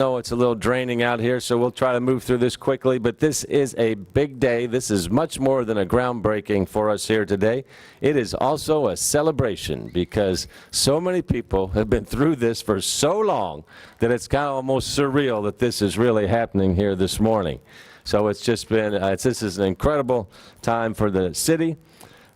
know it's a little draining out here, so we'll try to move through this quickly, but this is a big day. This is much more than a groundbreaking for us here today. It is also a celebration because so many people have been through this for so long that it's kind of almost surreal that this is really happening here this morning. So it's just been, this is an incredible time for the city.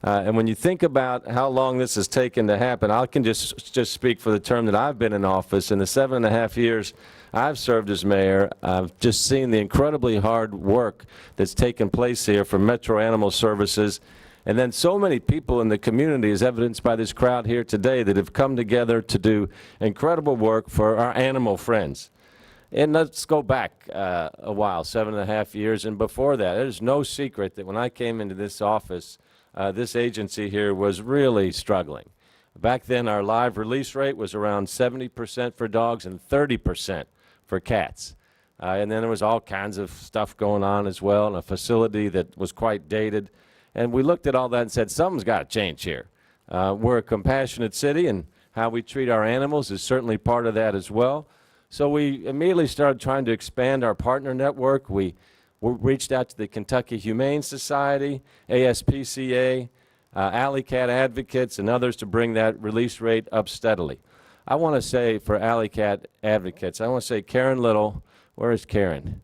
And when you think about how long this has taken to happen, I can just speak for the term that I've been in office. In the 7.5 years I've served as mayor, I've just seen the incredibly hard work that's taken place here from Metro Animal Services. And then so many people in the community, as evidenced by this crowd here today, that have come together to do incredible work for our animal friends. And let's go back a while, 7.5 years, and before that, there's no secret that when I came into this office, this agency here was really struggling. Back then, our live release rate was around 70% for dogs and 30% for cats. And then there was all kinds of stuff going on as well, and a facility that was quite dated. And we looked at all that and said, something's got to change here. We're a compassionate city, and how we treat our animals is certainly part of that as well. So we immediately started trying to expand our partner network. We reached out to the Kentucky Humane Society, ASPCA, Alley Cat Advocates, and others to bring that release rate up steadily. I want to say for Alley Cat Advocates, I want to say Karen Little. Where is Karen?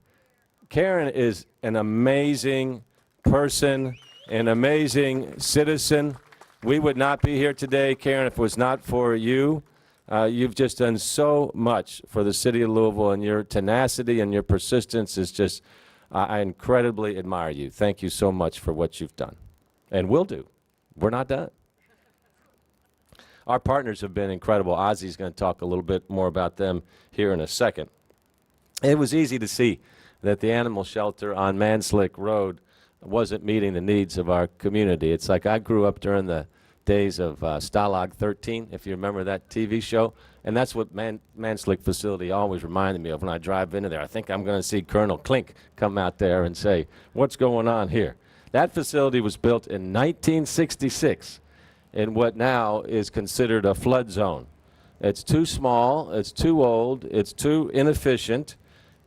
Karen is an amazing person, an amazing citizen. We would not be here today, Karen, if it was not for you. You've just done so much for the city of Louisville, and your tenacity and your persistence is just, I incredibly admire you. Thank you so much for what you've done, and will do. We're not done. Our partners have been incredible. Ozzy's going to talk a little bit more about them here in a second. It was easy to see that the animal shelter on Manslick Road wasn't meeting the needs of our community. It's like I grew up during the days of Stalag 13, if you remember that TV show, and that's what Manslick facility always reminded me of when I drive into there. I think I'm going to see Colonel Klink come out there and say, what's going on here? That facility was built in 1966 in what now is considered a flood zone. It's too small, it's too old, it's too inefficient.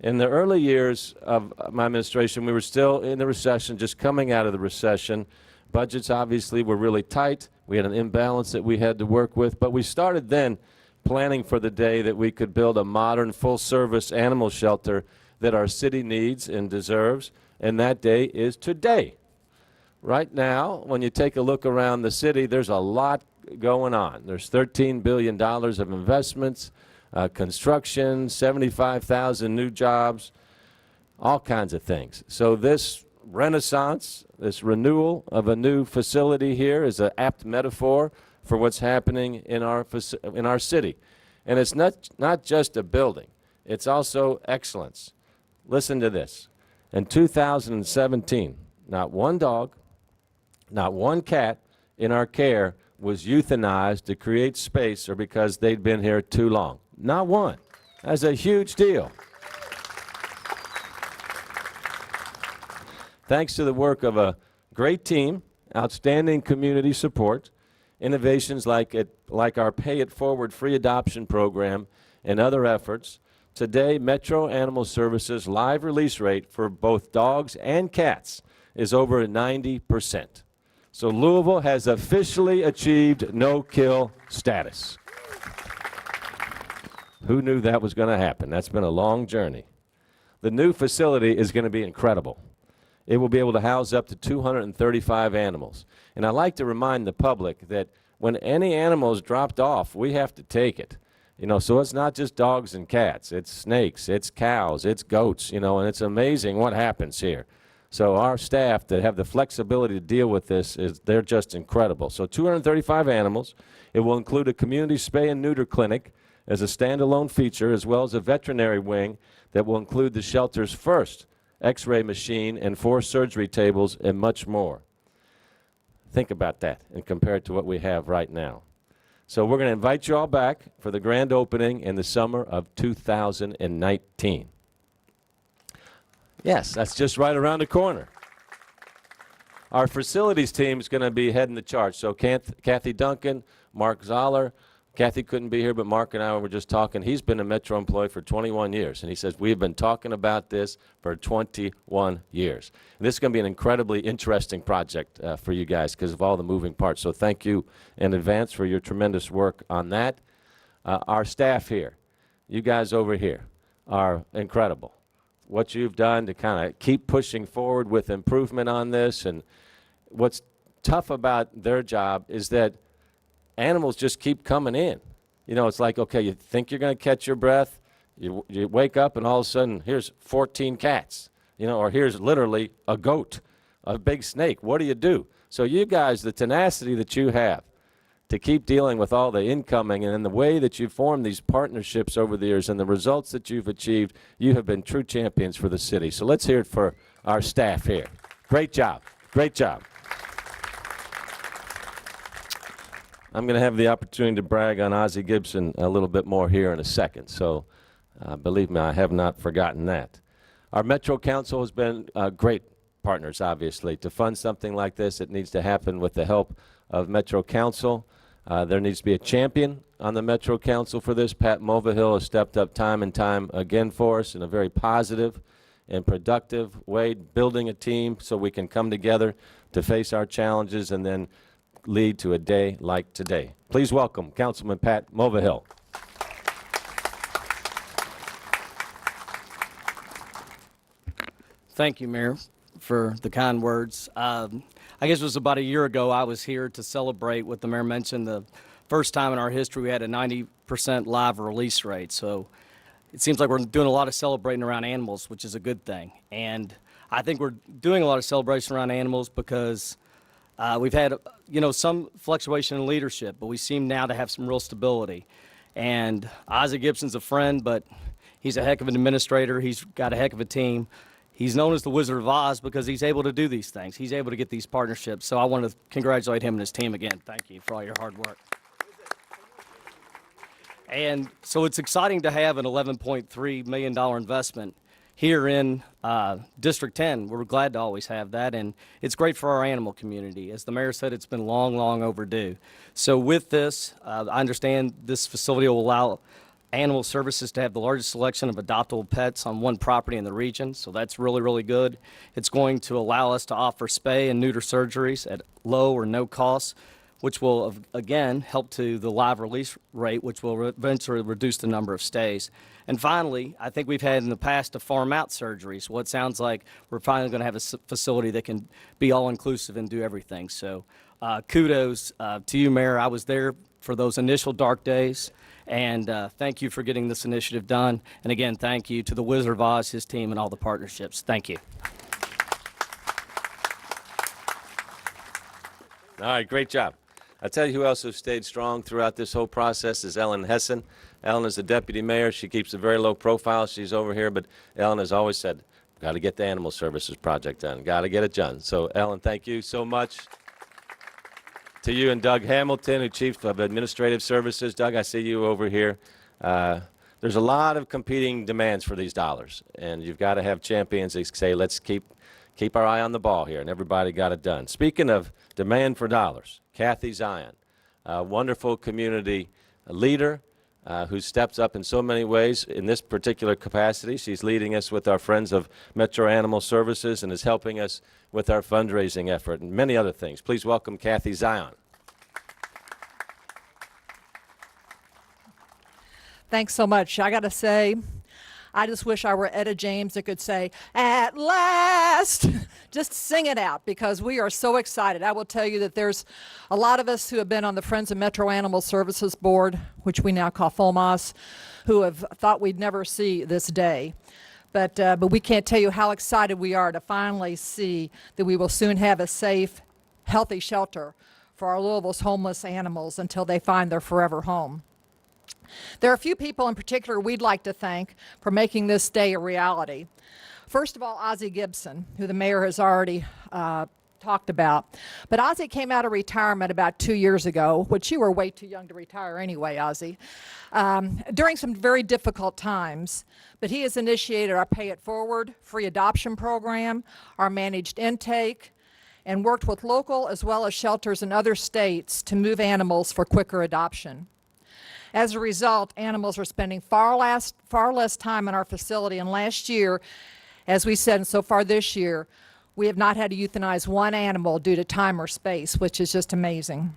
In the early years of my administration, we were still in the recession, just coming out of the recession. Budgets obviously were really tight. We had an imbalance that we had to work with, but we started then planning for the day that we could build a modern, full-service animal shelter that our city needs and deserves, and that day is today. Right now, when you take a look around the city, there's a lot going on. There's $13 billion of investments, construction, 75,000 new jobs, all kinds of things. So this renaissance, this renewal of a new facility here is an apt metaphor for what's happening in our city. And it's not just a building, it's also excellence. Listen to this. In 2017, not one dog, not one cat in our care was euthanized to create space or because they'd been here too long. Not one. That's a huge deal. Thanks to the work of a great team, outstanding community support, innovations like our Pay It Forward free adoption program and other efforts, today Metro Animal Services live release rate for both dogs and cats is over 90%. So Louisville has officially achieved no-kill status. Who knew that was going to happen? That's been a long journey. The new facility is going to be incredible. It will be able to house up to 235 animals. And I like to remind the public that when any animal is dropped off, we have to take it. You know, so it's not just dogs and cats. It's snakes, it's cows, it's goats, you know, and it's amazing what happens here. So our staff that have the flexibility to deal with this, they're just incredible. So 235 animals. It will include a community spay and neuter clinic as a standalone feature, as well as a veterinary wing that will include the shelter's first X-ray machine and 4 surgery tables and much more. Think about that and compare it to what we have right now. So we're going to invite you all back for the grand opening in the summer of 2019. Yes, that's just right around the corner. Our facilities team is going to be heading the charge. So Kathy Duncan, Mark Zoller, Kathy couldn't be here, but Mark and I were just talking. He's been a Metro employee for 21 years, and he says, we've been talking about this for 21 years. And this is going to be an incredibly interesting project for you guys because of all the moving parts. So thank you in advance for your tremendous work on that. Our staff here, you guys over here, are incredible. What you've done to kind of keep pushing forward with improvement on this, and what's tough about their job is that animals just keep coming in. You know, it's like, okay, you think you're going to catch your breath, you wake up and all of a sudden here's 14 cats, you know, or here's literally a goat, a big snake. What do you do? So you guys, the tenacity that you have to keep dealing with all the incoming and in the way that you've formed these partnerships over the years and the results that you've achieved, you have been true champions for the city. So let's hear it for our staff here. Great job. Great job. I'm going to have the opportunity to brag on Ozzie Gibson a little bit more here in a second, so believe me, I have not forgotten that. Our Metro Council has been great partners, obviously. To fund something like this, it needs to happen with the help of Metro Council. There needs to be a champion on the Metro Council for this. Pat Mulvihill has stepped up time and time again for us in a very positive and productive way, building a team so we can come together to face our challenges and then lead to a day like today. Please welcome Councilman Pat Mulvihill. Thank you, Mayor, for the kind words. I guess it was about a year ago I was here to celebrate what the Mayor mentioned, the first time in our history we had a 90% live release rate. So it seems like we're doing a lot of celebrating around animals, which is a good thing. And I think we're doing a lot of celebration around animals because we've had, you know, some fluctuation in leadership, but we seem now to have some real stability. And Ozzie Gibson's a friend, but he's a heck of an administrator. He's got a heck of a team. He's known as the Wizard of Oz because he's able to do these things. He's able to get these partnerships. So I want to congratulate him and his team again. Thank you for all your hard work. And so it's exciting to have an $11.3 million investment here in District 10. We're glad to always have that, and it's great for our animal community. As the mayor said, it's been long, long overdue. So with this, I understand this facility will allow Animal Services to have the largest selection of adoptable pets on one property in the region, so that's really, really good. It's going to allow us to offer spay and neuter surgeries at low or no cost, which will, again, help to the live release rate, which will eventually reduce the number of stays. And finally, I think we've had in the past to farm out surgeries. Well, it sounds like we're finally going to have a facility that can be all-inclusive and do everything. So kudos to you, Mayor. I was there for those initial dark days, and thank you for getting this initiative done. And again, thank you to the Wizard of Oz, his team, and all the partnerships. Thank you. All right, great job. I'll tell you who else has stayed strong throughout this whole process is Ellen Hessen. Ellen is the deputy mayor. She keeps a very low profile. She's over here, but Ellen has always said, got to get the Animal Services project done. Got to get it done. So, Ellen, thank you so much. To you and Doug Hamilton, who Chief of Administrative Services. Doug, I see you over here. There's a lot of competing demands for these dollars, and you've got to have champions that say, let's keep our eye on the ball here, and everybody got it done. Speaking of demand for dollars, Kathy Zion, a wonderful community leader who steps up in so many ways. In this particular capacity, she's leading us with our friends of Metro Animal Services and is helping us with our fundraising effort and many other things. Please welcome Kathy Zion. Thanks so much. I got to say, I just wish I were Etta James that could say, "At last," just sing it out because we are so excited. I will tell you that there's a lot of us who have been on the Friends of Metro Animal Services Board, which we now call FOMAS, who have thought we'd never see this day. But we can't tell you how excited we are to finally see that we will soon have a safe, healthy shelter for our Louisville's homeless animals until they find their forever home. There are a few people in particular we'd like to thank for making this day a reality. First of all, Ozzie Gibson, who the mayor has already talked about. But Ozzie came out of retirement about 2 years ago, which you were way too young to retire anyway, Ozzie, during some very difficult times. But he has initiated our Pay It Forward free adoption program, our managed intake, and worked with local as well as shelters in other states to move animals for quicker adoption. As a result, animals are spending far less time in our facility, and last year, as we said, and so far this year, we have not had to euthanize one animal due to time or space, which is just amazing.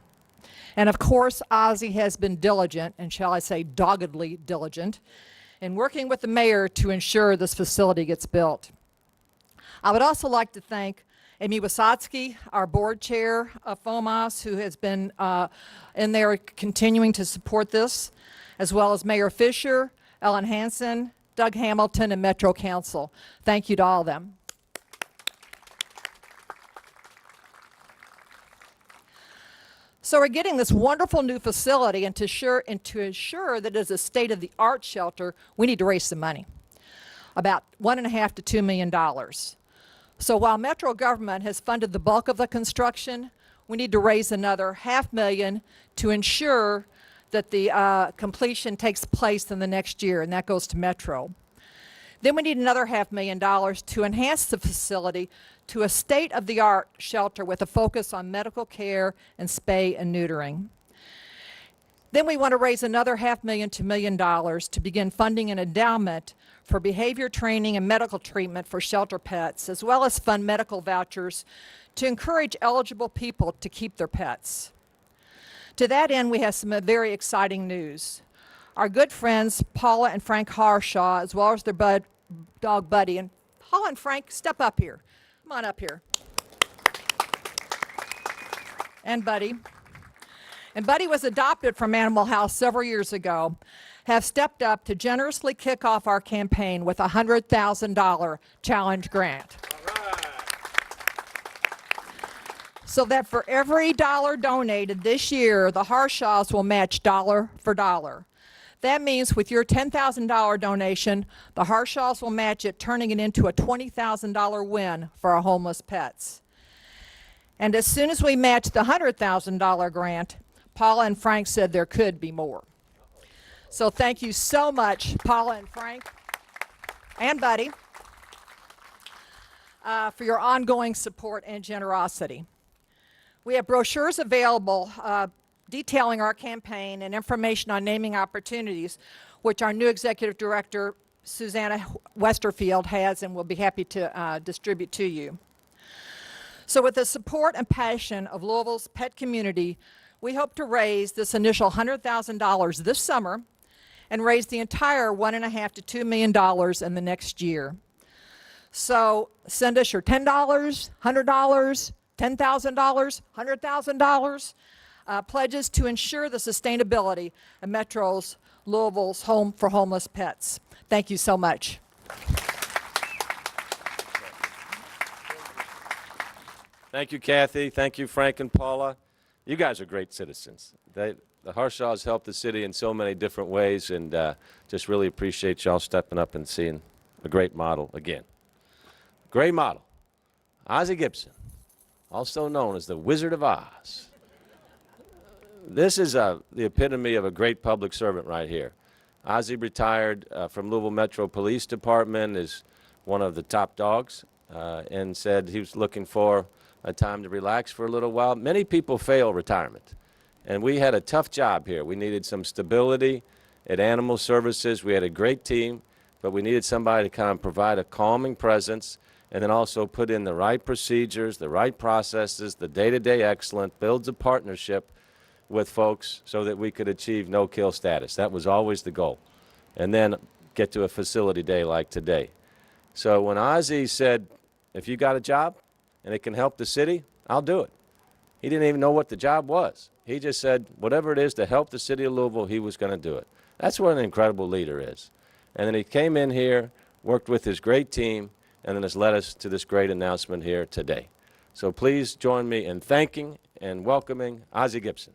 And of course, Ozzy has been diligent, and shall I say doggedly diligent, in working with the mayor to ensure this facility gets built. I would also like to thank Amy Wasatsky, our board chair of LMAS, who has been in there continuing to support this, as well as Mayor Fisher, Ellen Hansen, Doug Hamilton, and Metro Council. Thank you to all of them. So we're getting this wonderful new facility, and to ensure that it is a state-of-the-art shelter, we need to raise some money, about $1.5 to $2 million. So while Metro government has funded the bulk of the construction, we need to raise another $500,000 to ensure that the completion takes place in the next year, and that goes to Metro. Then we need another $500,000 to enhance the facility to a state-of-the-art shelter with a focus on medical care and spay and neutering. Then we want to raise another $500,000 to $1 million to begin funding an endowment for behavior training and medical treatment for shelter pets, as well as fund medical vouchers to encourage eligible people to keep their pets. To that end, we have some very exciting news. Our good friends, Paula and Frank Harshaw, as well as their dog Buddy, and Paula and Frank, step up here. Come on up here. And Buddy. And Buddy was adopted from Animal House several years ago, have stepped up to generously kick off our campaign with a $100,000 challenge grant. So that for every dollar donated this year, the Harshaws will match dollar for dollar. That means with your $10,000 donation, the Harshaws will match it, turning it into a $20,000 win for our homeless pets. And as soon as we match the $100,000 grant, Paula and Frank said there could be more. So thank you so much, Paula and Frank and Buddy, for your ongoing support and generosity. We have brochures available detailing our campaign and information on naming opportunities, which our new executive director, Susanna Westerfield, has and will be happy to distribute to you. So with the support and passion of Louisville's pet community, we hope to raise this initial $100,000 this summer and raise the entire $1.5 to $2 million in the next year. So send us your $10, $100, $10,000, $100,000 pledges to ensure the sustainability of Metro's Louisville's home for homeless pets. Thank you so much. Thank you, Kathy. Thank you, Frank and Paula. You guys are great citizens. The Harshaws helped the city in so many different ways, and just really appreciate y'all stepping up and seeing a great model again. Great model. Ozzie Gibson, also known as the Wizard of Oz. This is the epitome of a great public servant right here. Ozzie retired from Louisville Metro Police Department, is one of the top dogs, and said he was looking for a time to relax for a little while. Many people fail retirement, and we had a tough job here. We needed some stability at Animal Services. We had a great team, but we needed somebody to kind of provide a calming presence and then also put in the right procedures, the right processes, the day-to-day excellence, builds a partnership with folks so that we could achieve no-kill status. That was always the goal. And then get to a facility day like today. So when Ozzie said, if you got a job and it can help the city, I'll do it. He didn't even know what the job was. He just said, whatever it is to help the city of Louisville, he was going to do it. That's what an incredible leader is. And then he came in here, worked with his great team, and then has led us to this great announcement here today. So please join me in thanking and welcoming Ozzie Gibson.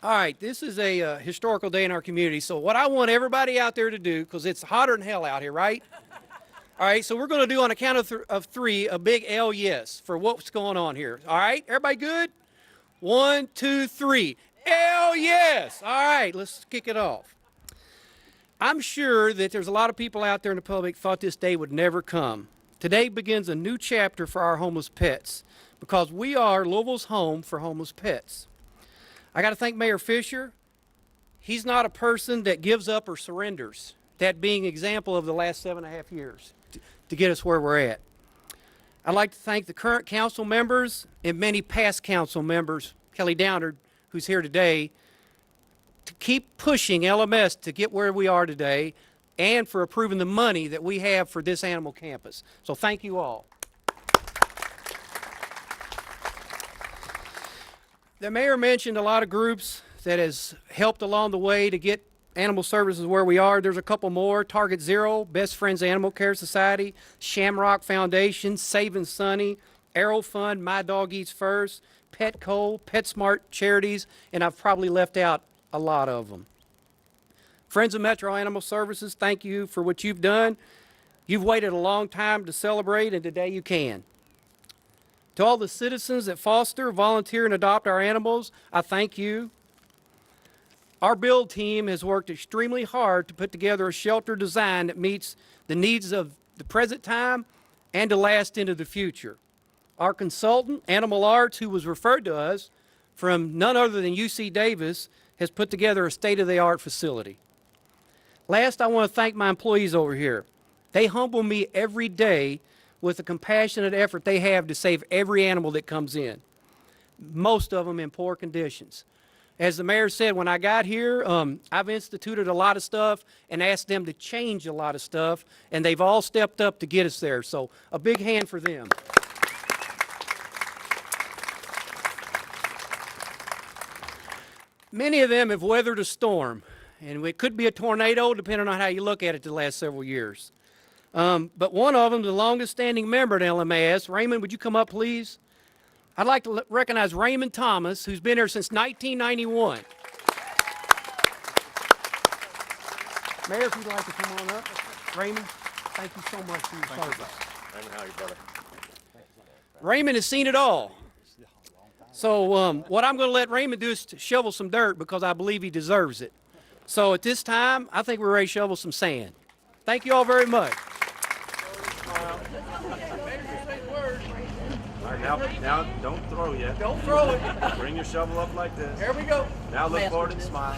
All right, this is a historical day in our community. So what I want everybody out there to do, because it's hotter than hell out here, right? All right, so we're going to do on a count of three a big L yes for what's going on here. All right, everybody good? 1, 2, 3. L yes. All right, let's kick it off. I'm sure that there's a lot of people out there in the public thought this day would never come. Today begins a new chapter for our homeless pets because we are Louisville's home for homeless pets. I got to thank Mayor Fisher. He's not a person that gives up or surrenders, that being an example of the last 7.5 years to get us where we're at. I'd like to thank the current council members and many past council members, Kelly Downard, who's here today, to keep pushing LMS to get where we are today and for approving the money that we have for this animal campus. So thank you all. The mayor mentioned a lot of groups that has helped along the way to get animal services where we are. There's a couple more: Target Zero, Best Friends Animal Care Society, Shamrock Foundation, Saving Sunny, Arrow Fund, My Dog Eats First, Petco, PetSmart Charities, and I've probably left out a lot of them. Friends of Metro Animal Services, thank you for what you've done. You've waited a long time to celebrate, and today you can. To all the citizens that foster, volunteer, and adopt our animals, I thank you. Our build team has worked extremely hard to put together a shelter design that meets the needs of the present time and to last into the future. Our consultant, Animal Arts, who was referred to us from none other than UC Davis, has put together a state-of-the-art facility. Last, I want to thank my employees over here. They humble me every day with the compassionate effort they have to save every animal that comes in, most of them in poor conditions. As the mayor said, when I got here, I've instituted a lot of stuff and asked them to change a lot of stuff, and they've all stepped up to get us there. So a big hand for them. Many of them have weathered a storm, and it could be a tornado depending on how you look at it the last several years. But one of them, the longest standing member at LMAS, Raymond, would you come up, please? I'd like to recognize Raymond Thomas, who's been here since 1991. Mayor, if you'd like to come on up. Raymond, thank you so much for your service. Raymond, how are you, brother? Raymond has seen it all. So what I'm going to let Raymond do is to shovel some dirt because I believe he deserves it. So at this time, I think we're ready to shovel some sand. Thank you all very much. All right, now don't throw yet. Don't throw it. Bring your shovel up like this. There we go. Now look forward and smile.